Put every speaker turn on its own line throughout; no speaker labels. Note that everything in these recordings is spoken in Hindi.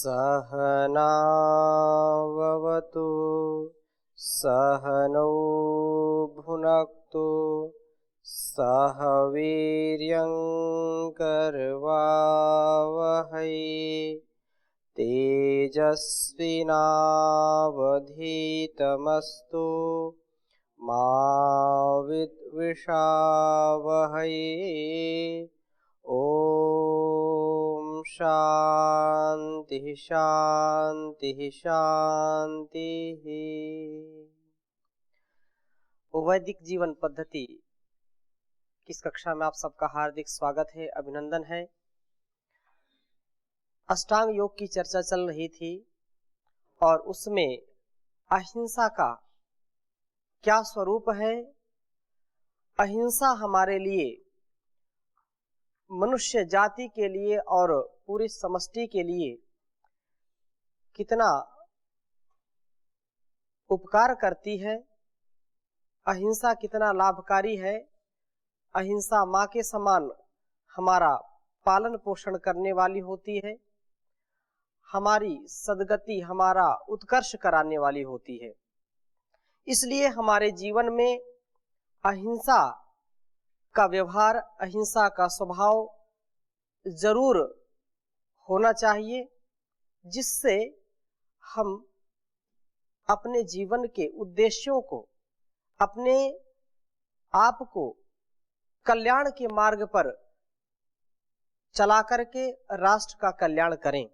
सहनाववतु सहनौ भुनक्तु सह वीर्यं करवावहै तेजस्विनावधीतमस्तु मा विद्विषावहै। ओम शांति शांति शांति। वैदिक जीवन पद्धति की इस कक्षा में आप सबका हार्दिक स्वागत है, अभिनंदन है। अष्टांग योग की चर्चा चल रही थी और उसमें अहिंसा का क्या स्वरूप है, अहिंसा हमारे लिए, मनुष्य जाति के लिए और पूरी समष्टि के लिए कितना उपकार करती है, अहिंसा कितना लाभकारी है। अहिंसा माँ के समान हमारा पालन पोषण करने वाली होती है, हमारी सद्गति, हमारा उत्कर्ष कराने वाली होती है। इसलिए हमारे जीवन में अहिंसा का व्यवहार, अहिंसा का स्वभाव जरूर होना चाहिए, जिससे हम अपने जीवन के उद्देश्यों को, अपने आप को कल्याण के मार्ग पर चला करके राष्ट्र का कल्याण करें।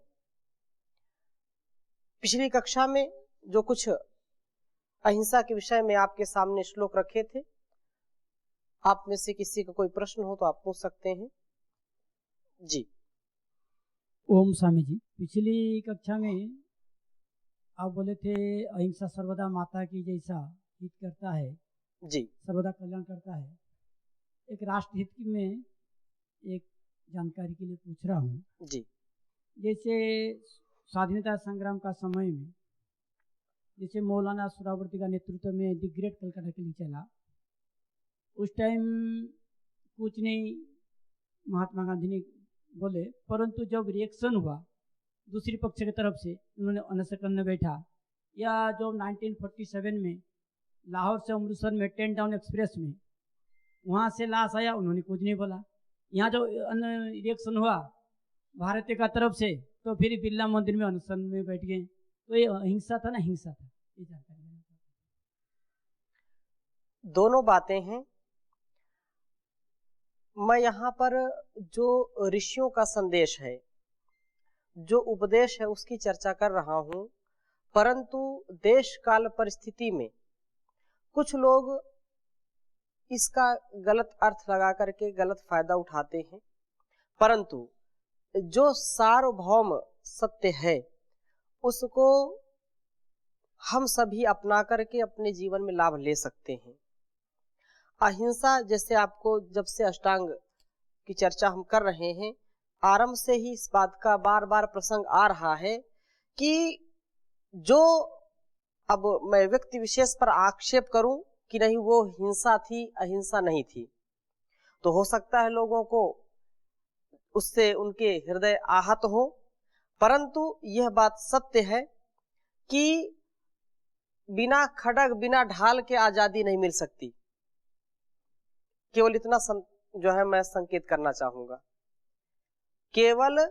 पिछली कक्षा में जो कुछ अहिंसा के विषय में आपके सामने श्लोक रखे थे, आप में से किसी का कोई प्रश्न हो तो आप पूछ सकते हैं जी।
ओम स्वामी जी, पिछली कक्षा में आप बोले थे अहिंसा सर्वदा माता की जैसा हित करता है
जी,
सर्वदा कल्याण करता है। एक राष्ट्र हित की मैं एक जानकारी के लिए पूछ रहा हूँ
जी।
जैसे स्वाधीनता संग्राम का समय में जैसे मौलाना सुहरावर्दी का नेतृत्व में द ग्रेट कलकत्ता के लिए चला, उस टाइम कुछ नहीं महात्मा गांधी ने बोले, परंतु जब रिएक्शन हुआ दूसरी पक्ष की तरफ से, उन्होंने अनशन करने बैठा, या जो 1947 में लाहौर से अमृतसर में 10 टाउन एक्सप्रेस में वहाँ से लाश आया, उन्होंने कुछ नहीं बोला। यहाँ जो रिएक्शन हुआ भारतीय का तरफ से, तो फिर बिरला मंदिर में अनशन में बैठ गए। तो ये अहिंसा था ना हिंसा था, ये जानकारी लेना था।
दोनों बातें हैं। मैं यहाँ पर जो ऋषियों का संदेश है, जो उपदेश है, उसकी चर्चा कर रहा हूँ। परंतु देश काल परिस्थिति में कुछ लोग इसका गलत अर्थ लगा करके गलत फायदा उठाते हैं। परंतु जो सार्वभौम सत्य है उसको हम सभी अपना करके अपने जीवन में लाभ ले सकते हैं। अहिंसा, जैसे आपको जब से अष्टांग की चर्चा हम कर रहे हैं, आरंभ से ही इस बात का बार बार प्रसंग आ रहा है कि जो अब मैं व्यक्ति विशेष पर आक्षेप करूं कि नहीं वो हिंसा थी, अहिंसा नहीं थी, तो हो सकता है लोगों को उससे उनके हृदय आहत हो। परंतु यह बात सत्य है कि बिना खड़ग, बिना ढाल के आजादी नहीं मिल सकती। केवल इतना जो है मैं संकेत करना चाहूंगा, केवल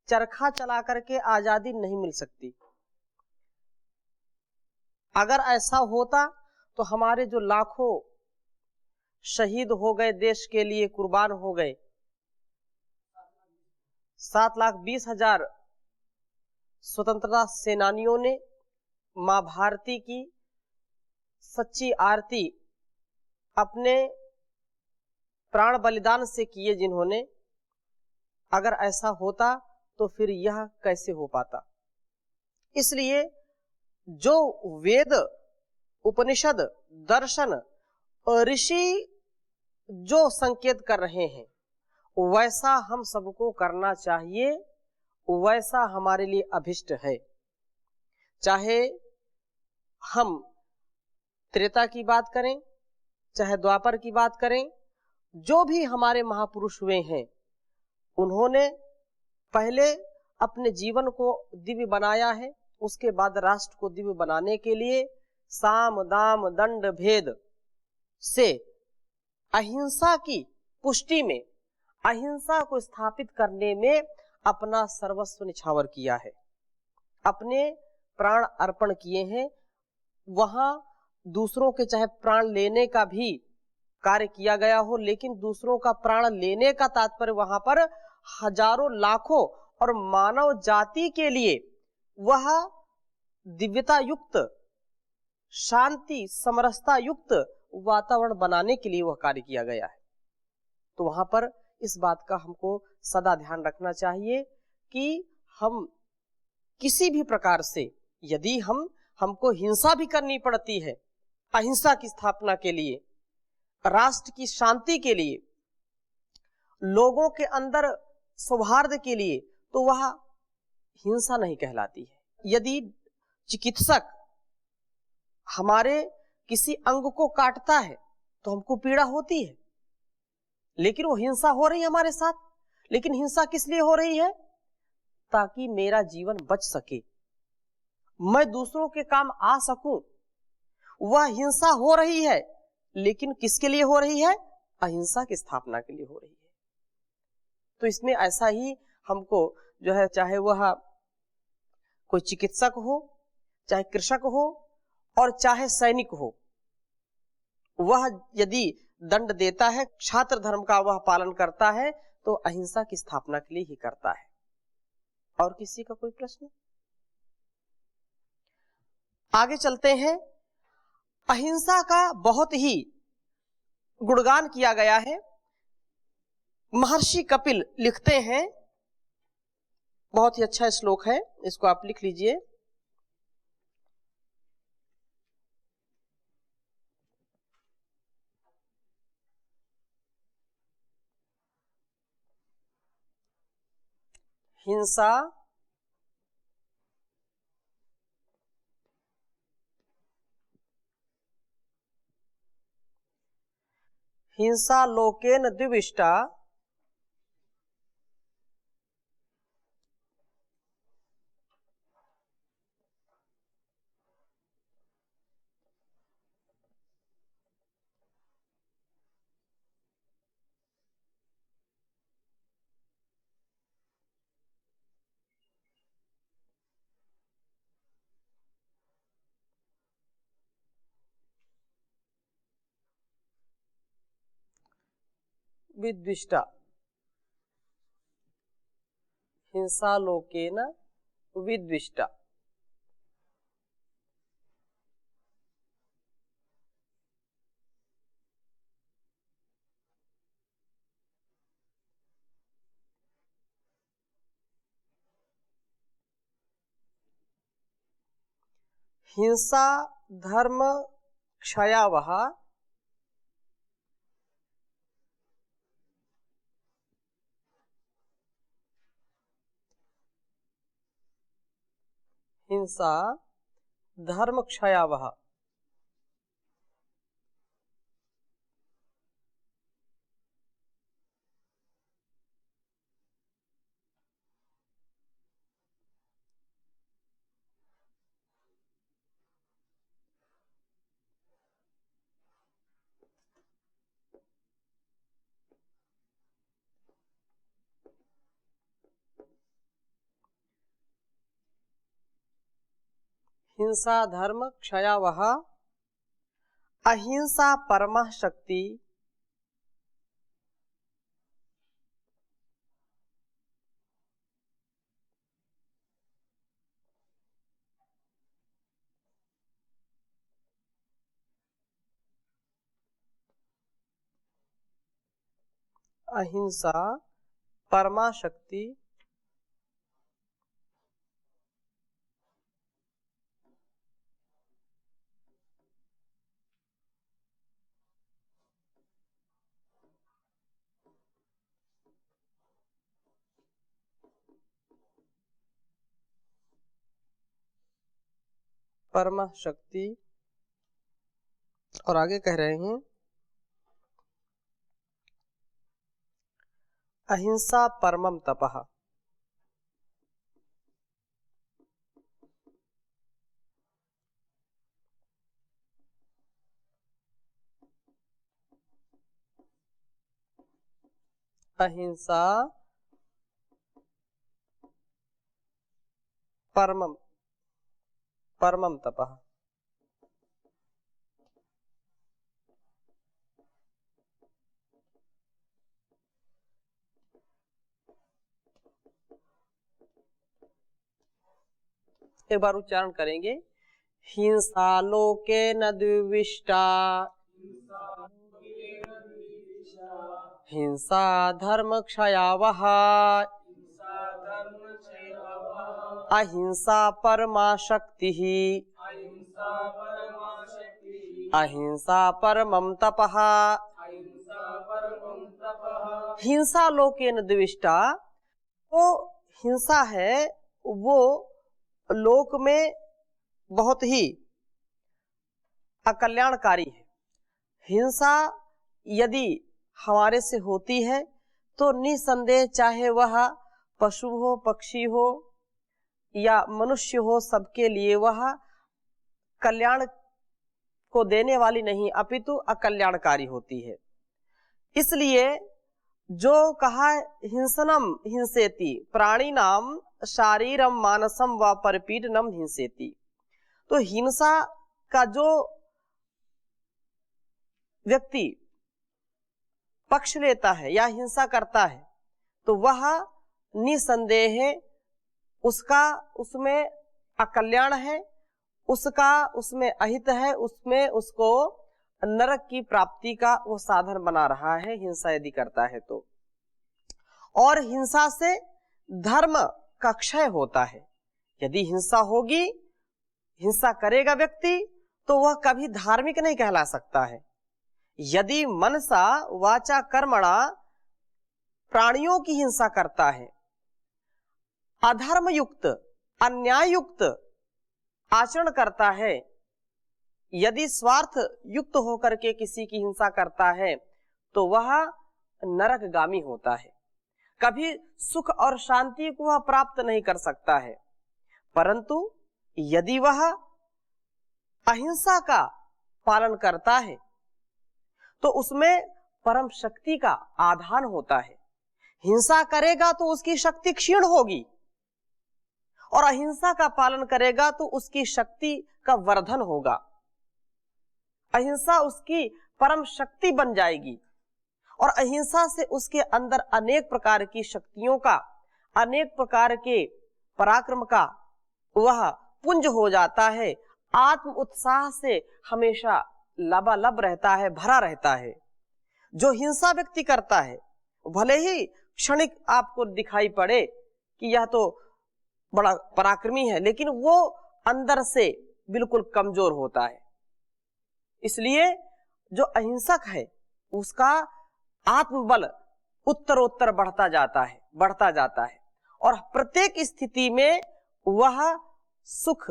चरखा चला करके आजादी नहीं मिल सकती। अगर ऐसा होता तो हमारे जो लाखों शहीद हो गए, देश के लिए कुर्बान हो गए, 7,20,000 स्वतंत्रता सेनानियों ने मां भारती की सच्ची आरती अपने प्राण बलिदान से किए जिन्होंने, अगर ऐसा होता तो फिर यह कैसे हो पाता। इसलिए जो वेद, उपनिषद, दर्शन और ऋषि जो संकेत कर रहे हैं वैसा हम सबको करना चाहिए, वैसा हमारे लिए अभिष्ट है। चाहे हम त्रेता की बात करें, चाहे द्वापर की बात करें, जो भी हमारे महापुरुष हुए हैं उन्होंने पहले अपने जीवन को दिव्य बनाया है, उसके बाद राष्ट्र को दिव्य बनाने के लिए साम दाम दंड भेद से अहिंसा की पुष्टि में, अहिंसा को स्थापित करने में अपना सर्वस्व निछावर किया है, अपने प्राण अर्पण किए हैं। वहां दूसरों के चाहे प्राण लेने का भी कार्य किया गया हो, लेकिन दूसरों का प्राण लेने का तात्पर्य वहां पर हजारों लाखों और मानव जाति के लिए वह दिव्यता युक्त, शांति समरसता युक्त वातावरण बनाने के लिए वह कार्य किया गया है। तो वहां पर इस बात का हमको सदा ध्यान रखना चाहिए कि हम किसी भी प्रकार से, यदि हमको हिंसा भी करनी पड़ती है अहिंसा की स्थापना के लिए, राष्ट्र की शांति के लिए, लोगों के अंदर सौहार्द के लिए, तो वह हिंसा नहीं कहलाती है। यदि चिकित्सक हमारे किसी अंग को काटता है तो हमको पीड़ा होती है, लेकिन वो हिंसा हो रही है हमारे साथ। लेकिन हिंसा किस लिए हो रही है? ताकि मेरा जीवन बच सके, मैं दूसरों के काम आ सकूं। वह हिंसा हो रही है, लेकिन किसके लिए हो रही है? अहिंसा की स्थापना के लिए हो रही है। तो इसमें ऐसा ही हमको जो है, चाहे वह कोई चिकित्सक हो, चाहे कृषक हो और चाहे सैनिक हो, वह यदि दंड देता है, छात्र धर्म का वह पालन करता है, तो अहिंसा की स्थापना के लिए ही करता है। और किसी का कोई प्रश्न? आगे चलते हैं। अहिंसा का बहुत ही गुणगान किया गया है। महर्षि कपिल लिखते हैं, बहुत ही अच्छा श्लोक है, इसको आप लिख लीजिए। हिंसा हिंसा लोकेन द्विविष्टा विद्विष्टा। हिंसा लोकेन विद्विष्टा। हिंसा धर्म क्षयावह हिंसा धर्म क्षयावह। हिंसा धर्म क्षयावह अहिंसा परमः शक्ति अहिंसा परमा शक्ति परमा शक्ति। और आगे कह रहे हैं अहिंसा परमम तपः। अहिंसा परमम तपः। एक बार उच्चारण करेंगे। हिंसा लोके न द्विविष्टा, हिंसा धर्म क्षयावह, अहिंसा परमा शक्ति, अहिंसा परमम तपः। हिंसा लोके न द्विविष्टा, वो हिंसा है वो लोक में बहुत ही अकल्याणकारी है। हिंसा यदि हमारे से होती है तो निसंदेह चाहे वह पशु हो, पक्षी हो या मनुष्य हो, सबके लिए वह कल्याण को देने वाली नहीं अपितु अकल्याणकारी होती है। इसलिए जो कहा हिंसनम हिंसेति प्राणिनाम शारीरम मानसम व परपीडनम हिंसेति, तो हिंसा का जो व्यक्ति पक्ष लेता है या हिंसा करता है तो वह निसंदेह उसका उसमें अकल्याण है, उसका उसमें अहित है, उसमें उसको नरक की प्राप्ति का वो साधन बना रहा है हिंसा यदि करता है तो। और हिंसा से धर्म का क्षय होता है। यदि हिंसा होगी, हिंसा करेगा व्यक्ति तो वह कभी धार्मिक नहीं कहला सकता है। यदि मनसा वाचा कर्मणा प्राणियों की हिंसा करता है, अधर्म युक्त अन्याय युक्त आचरण करता है, यदि स्वार्थ युक्त होकर के किसी की हिंसा करता है तो वह नरकगामी होता है। कभी सुख और शांति को वह प्राप्त नहीं कर सकता है। परंतु यदि वह अहिंसा का पालन करता है तो उसमें परम शक्ति का आधान होता है। हिंसा करेगा तो उसकी शक्ति क्षीण होगी और अहिंसा का पालन करेगा तो उसकी शक्ति का वर्धन होगा। अहिंसा उसकी परम शक्ति बन जाएगी और अहिंसा से उसके अंदर अनेक प्रकार की शक्तियों का, अनेक प्रकार के पराक्रम का वह पुंज हो जाता है। आत्म उत्साह से हमेशा लबालब रहता है, भरा रहता है। जो हिंसा व्यक्ति करता है भले ही क्षणिक आपको दिखाई पड़े कि यह तो बड़ा पराक्रमी है, लेकिन वो अंदर से बिल्कुल कमजोर होता है। इसलिए जो अहिंसक है उसका आत्मबल उत्तरोत्तर बढ़ता जाता है और प्रत्येक स्थिति में वह सुख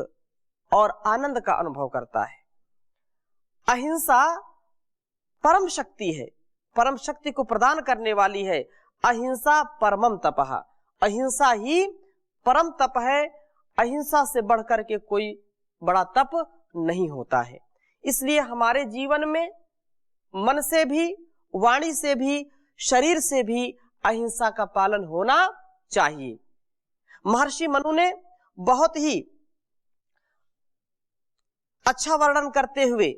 और आनंद का अनुभव करता है। अहिंसा परम शक्ति है, परम शक्ति को प्रदान करने वाली है। अहिंसा परमम तपः, अहिंसा ही परम तप है। अहिंसा से बढ़कर के कोई बड़ा तप नहीं होता है। इसलिए हमारे जीवन में मन से भी, वाणी से भी, शरीर से भी अहिंसा का पालन होना चाहिए। महर्षि मनु ने बहुत ही अच्छा वर्णन करते हुए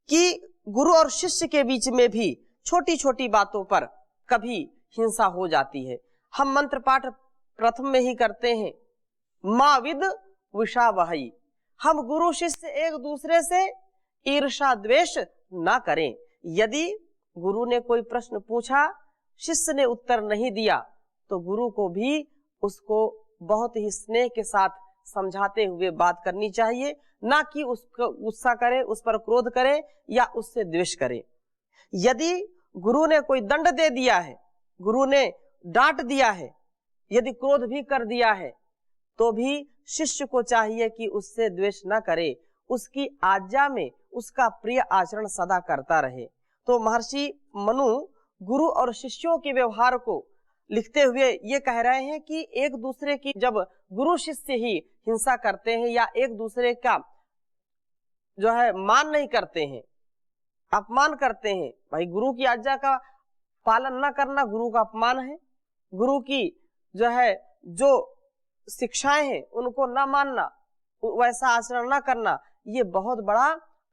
कि गुरु और शिष्य के बीच में भी छोटी छोटी बातों पर कभी हिंसा हो जाती है। हम मंत्र पाठ प्रथम में ही करते हैं, मां विद विषावहई। हम गुरु शिष्य एक दूसरे से ईर्षा द्वेष ना करें। यदि गुरु ने कोई प्रश्न पूछा, शिष्य ने उत्तर नहीं दिया तो गुरु को भी उसको बहुत ही स्नेह के साथ समझाते हुए बात करनी चाहिए, ना कि उसको गुस्सा करे, उस पर क्रोध करे या उससे द्वेष करे। यदि गुरु ने कोई दंड दे दिया है, गुरु ने डांट दिया है, यदि क्रोध भी कर दिया है तो भी शिष्य को चाहिए कि उससे द्वेष ना करे, उसकी आज्ञा में उसका प्रिय आचरण सदा करता रहे। तो महर्षि मनु गुरु और शिष्यों के व्यवहार को लिखते हुए ये कह रहे हैं कि एक दूसरे की जब गुरु शिष्य ही हिंसा करते हैं या एक दूसरे का जो है मान नहीं करते हैं, अपमान करते हैं, भाई गुरु की आज्ञा का पालन न करना गुरु का अपमान है। गुरु की जो शिक्षाएं हैं उनको न मानना, वैसा आचरण न करना, ये बहुत बड़ा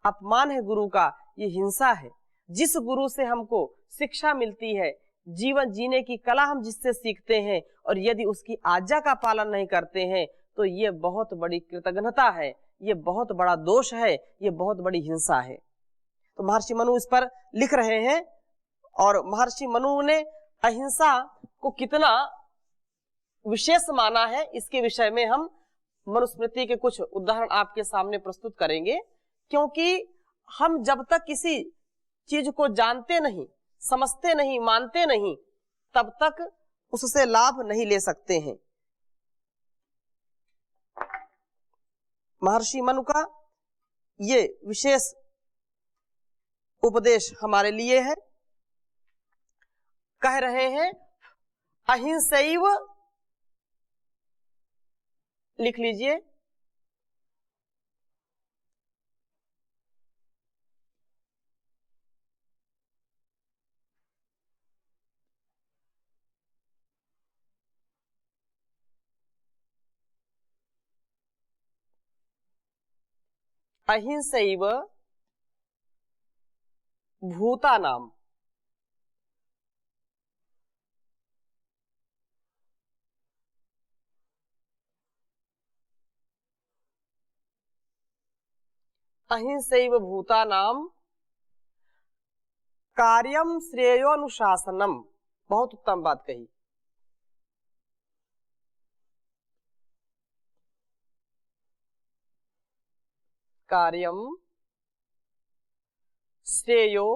अपमान है गुरु का, ये हिंसा है। जिस गुरु से हमको शिक्षा मिलती है, जीवन जीने की कला हम जिससे सीखते हैं, और यदि उसकी आज्ञा का पालन नहीं करते हैं तो ये बहुत बड़ी कृतघ्नता है, ये बहुत बड़ा दोष है, ये बहुत बड़ी हिंसा है। तो महर्षि मनु इस पर लिख रहे हैं, और महर्षि मनु ने अहिंसा को कितना विशेष माना है, इसके विषय में हम मनुस्मृति के कुछ उदाहरण आपके सामने प्रस्तुत करेंगे। क्योंकि हम जब तक किसी चीज को जानते नहीं, समझते नहीं, मानते नहीं, तब तक उससे लाभ नहीं ले सकते हैं। महर्षि मनु का ये विशेष उपदेश हमारे लिए है। कह रहे हैं अहिंसैव, लिख लीजिए, अहिंसैव भूतानाम, अहिंसैव भूतानाम कार्यम श्रेयोनुशासनम। बहुत उत्तम बात कही। कार्यम श्रेयो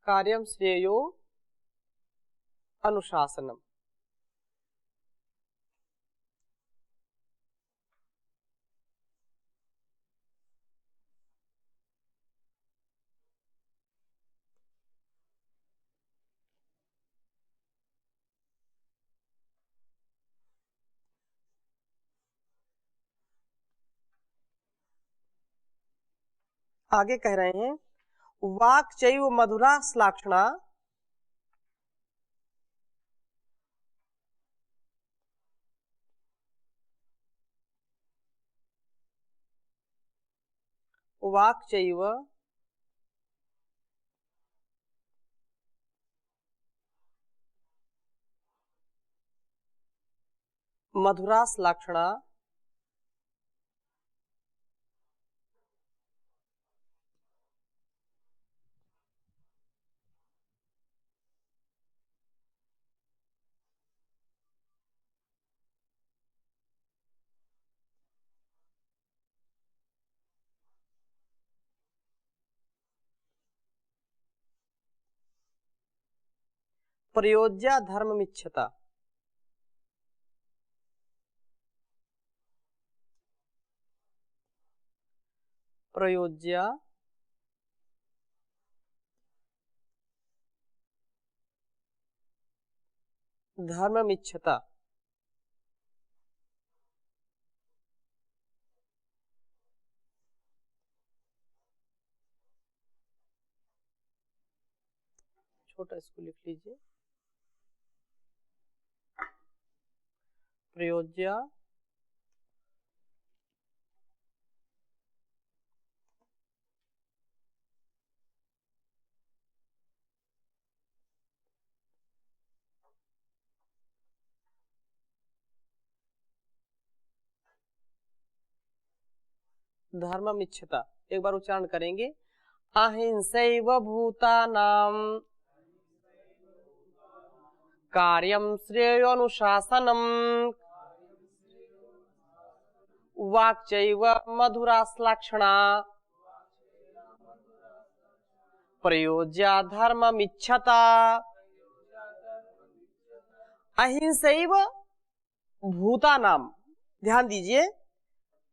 कार्यम श्रेयो अनुशासनम। आगे कह रहे हैं वाक् चैव मधुरा श्लाक्षणा, वाक् चैव मधुरा श्लाक्षणा प्रयोज्या धर्ममिच्छता। प्रयोज्या धर्ममिच्छता। छोटा इसको लिख लीजिए, प्रयोज्या धर्ममिच्छता। एक बार उच्चारण करेंगे, अहिंसैव भूतानां कार्यं श्रेयोनुशासनम् वाक् चैव मधुरा श्लाक्षणा प्रयोज्या धर्ममिच्छता। अहिंसैव भूतानाम, ध्यान दीजिए,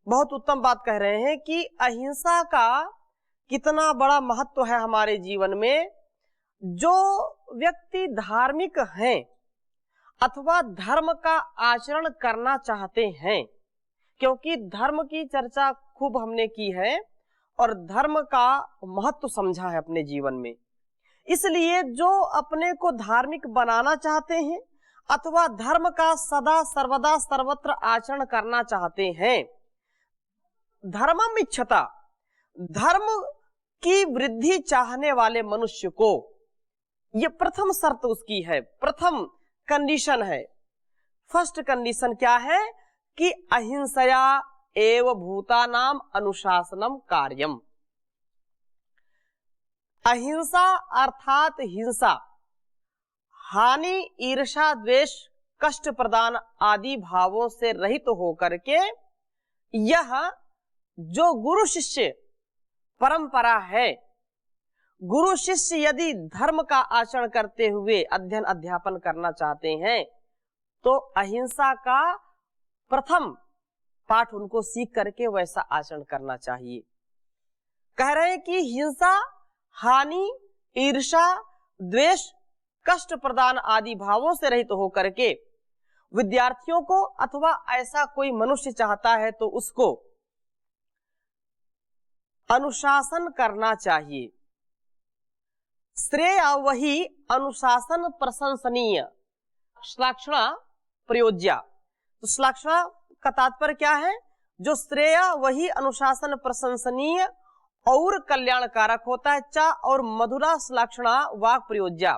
बहुत उत्तम बात कह रहे हैं कि अहिंसा का कितना बड़ा महत्व है हमारे जीवन में। जो व्यक्ति धार्मिक हैं, अथवा धर्म का आचरण करना चाहते हैं, क्योंकि धर्म की चर्चा खूब हमने की है और धर्म का महत्व समझा है अपने जीवन में, इसलिए जो अपने को धार्मिक बनाना चाहते हैं अथवा धर्म का सदा सर्वदा सर्वत्र आचरण करना चाहते हैं, धर्मम इच्छता, धर्म की वृद्धि चाहने वाले मनुष्य को ये प्रथम शर्त उसकी है, प्रथम कंडीशन है। फर्स्ट कंडीशन क्या है कि अहिंसया एव भूतानाम अनुशासनम कार्यम। अहिंसा अर्थात हिंसा, हानि, ईर्षा, द्वेष, कष्ट प्रदान आदि भावों से रहित होकर के यह जो गुरु शिष्य परंपरा है, गुरु शिष्य यदि धर्म का आचरण करते हुए अध्ययन अध्यापन करना चाहते हैं तो अहिंसा का प्रथम पाठ उनको सीख करके वैसा आचरण करना चाहिए। कह रहे हैं कि हिंसा, हानि, ईर्षा, द्वेष, कष्ट प्रदान आदि भावों से रहित होकर के विद्यार्थियों को अथवा ऐसा कोई मनुष्य चाहता है तो उसको अनुशासन करना चाहिए। श्रेय वही अनुशासन प्रशंसनीय, श्लाघना प्रयोज्या। तो श्लाघना का तात्पर्य क्या है? जो श्रेय वही अनुशासन प्रशंसनीय और कल्याणकारक होता है। चा और मधुरा श्लाघना वाक प्रयोज्या,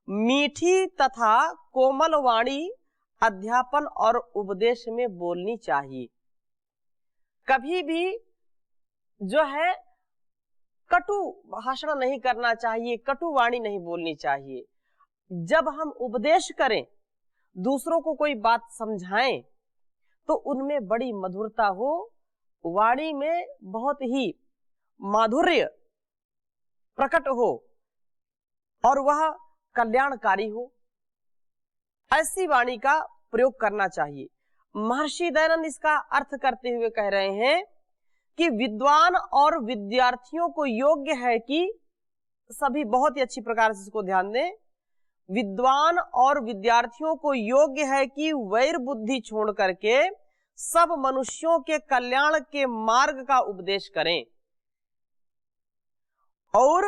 मीठी तथा कोमल वाणी अध्यापन और उपदेश में बोलनी चाहिए। कभी भी जो है कटु भाषण नहीं करना चाहिए, कटु वाणी नहीं बोलनी चाहिए। जब हम उपदेश करें, दूसरों को कोई बात समझाएं तो उनमें बड़ी मधुरता हो, वाणी में बहुत ही माधुर्य प्रकट हो और वह कल्याणकारी हो, ऐसी वाणी का प्रयोग करना चाहिए। महर्षि दयानंद इसका अर्थ करते हुए कह रहे हैं कि विद्वान और विद्यार्थियों को योग्य है कि सभी बहुत ही अच्छी प्रकार से इसको ध्यान दें। विद्वान और विद्यार्थियों को योग्य है कि वैर बुद्धि छोड़ करके सब मनुष्यों के कल्याण के मार्ग का उपदेश करें और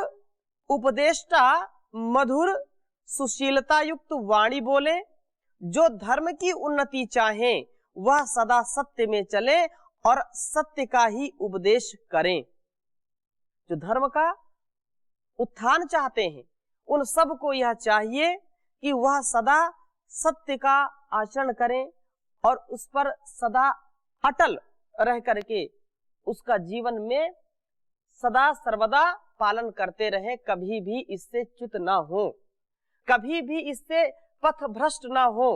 उपदेष्टा मधुर सुशीलता युक्त वाणी बोले। जो धर्म की उन्नति चाहे वह सदा सत्य में चले और सत्य का ही उपदेश करें। जो धर्म का उत्थान चाहते हैं उन सबको यह चाहिए कि वह सदा सत्य का आचरण करें और उस पर सदा अटल रह करके उसका जीवन में सदा सर्वदा पालन करते रहें, कभी भी इससे च्युत ना हो, कभी भी इससे पथ भ्रष्ट ना हो।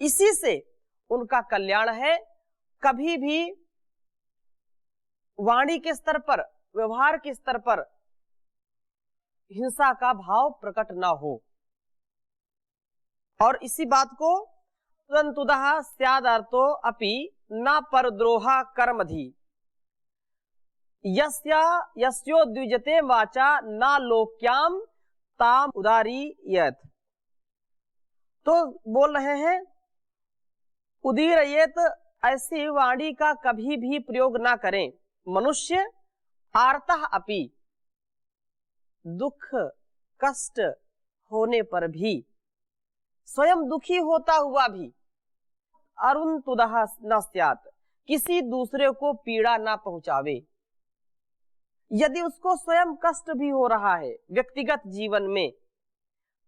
इसी से उनका कल्याण है। कभी भी वाणी के स्तर पर, व्यवहार के स्तर पर हिंसा का भाव प्रकट ना हो। और इसी बात को तुदः स्यादर्थो अपि न परद्रोहा कर्मधि यस्यो द्विजते वाचा न लोक्याम ताम उदारीयत। तो बोल रहे हैं उदीरयेत, ऐसी वाणी का कभी भी प्रयोग ना करें। मनुष्य आर्तः अपि, दुख कष्ट होने पर भी, स्वयं दुखी होता हुआ भी, अरुण तुदः न स्यात्, किसी दूसरे को पीड़ा ना पहुंचावे। यदि उसको स्वयं कष्ट भी हो रहा है व्यक्तिगत जीवन में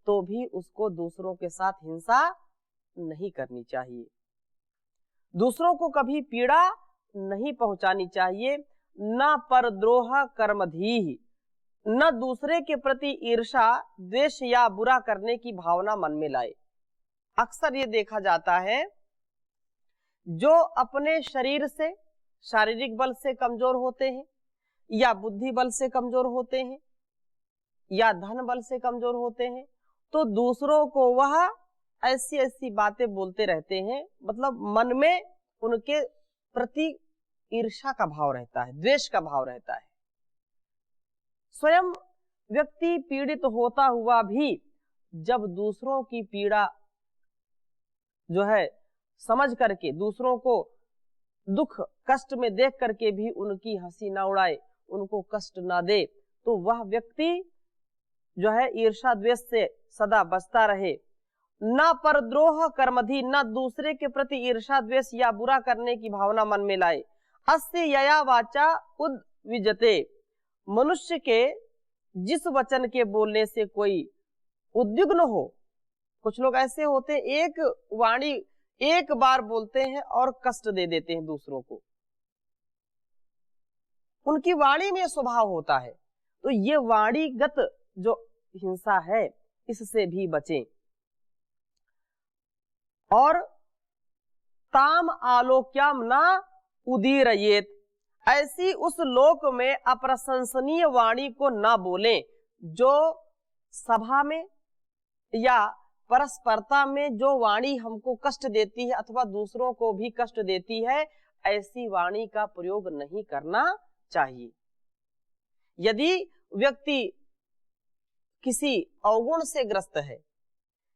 तो भी उसको दूसरों के साथ हिंसा नहीं करनी चाहिए, दूसरों को कभी पीड़ा नहीं पहुंचानी चाहिए। न परद्रोह कर्मधीः, न दूसरे के प्रति ईर्षा द्वेष या बुरा करने की भावना मन में लाए। अक्सर ये देखा जाता है जो अपने शरीर से, शारीरिक बल से कमजोर होते हैं या बुद्धि बल से कमजोर होते हैं या धन बल से कमजोर होते हैं, तो दूसरों को वह ऐसी ऐसी बातें बोलते रहते हैं, मतलब मन में उनके प्रति ईर्ष्या का भाव रहता है, द्वेष का भाव रहता है। स्वयं व्यक्ति पीड़ित होता हुआ भी जब दूसरों की पीड़ा जो है समझ करके, दूसरों को दुख कष्ट में देख करके भी उनकी हंसी ना उड़ाए, उनको कष्ट ना दे, तो वह व्यक्ति जो है ईर्ष्या द्वेष से सदा बचता रहे। न परद्रोह कर्मधि, न दूसरे के प्रति ईर्ष्या द्वेष या बुरा करने की भावना मन में लाए। अस्य यया वाचा उद्विजते, मनुष्य के जिस वचन के बोलने से कोई उद्विग्न हो। कुछ लोग ऐसे होते हैं, एक वाणी एक बार बोलते हैं और कष्ट दे देते हैं दूसरों को, उनकी वाणी में स्वभाव होता है। तो ये वाणीगत जो हिंसा है इससे भी बचें। और ताम आलोक्याम ना उदीरयेत, ऐसी उस लोक में अप्रशंसनीय वाणी को ना बोलें जो सभा में या परस्परता में जो वाणी हमको कष्ट देती है अथवा दूसरों को भी कष्ट देती है, ऐसी वाणी का प्रयोग नहीं करना चाहिए। यदि व्यक्ति किसी अवगुण से ग्रस्त है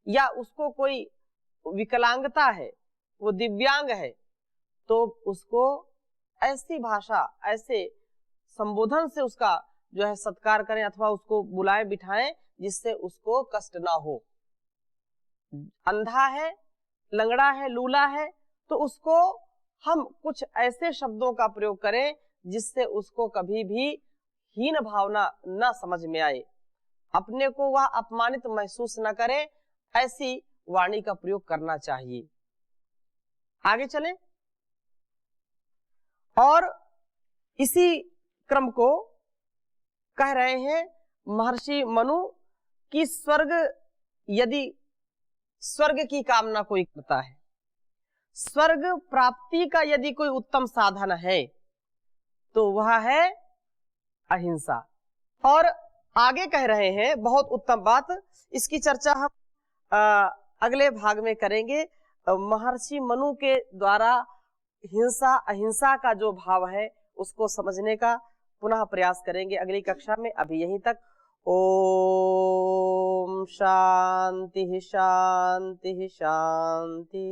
या उसको कोई विकलांगता है, वो दिव्यांग है, तो उसको ऐसी भाषा, ऐसे संबोधन से उसका जो है सत्कार करें अथवा उसको बुलाए बिठाएं जिससे उसको कष्ट ना हो। अंधा है, लंगड़ा है, लूला है, तो उसको हम कुछ ऐसे शब्दों का प्रयोग करें जिससे उसको कभी भी हीन भावना न समझ में आए, अपने को वह अपमानित महसूस न करे, ऐसी वाणी का प्रयोग करना चाहिए। आगे चलें। और इसी क्रम को कह रहे हैं महर्षि मनु कि यदि स्वर्ग की कामना कोई करता है, स्वर्ग प्राप्ति का यदि कोई उत्तम साधन है तो वह है अहिंसा। और आगे कह रहे हैं बहुत उत्तम बात, इसकी चर्चा हम अगले भाग में करेंगे। महर्षि मनु के द्वारा हिंसा अहिंसा का जो भाव है उसको समझने का पुनः प्रयास करेंगे अगली कक्षा में। अभी यहीं तक। ओम शांति शांति शांति।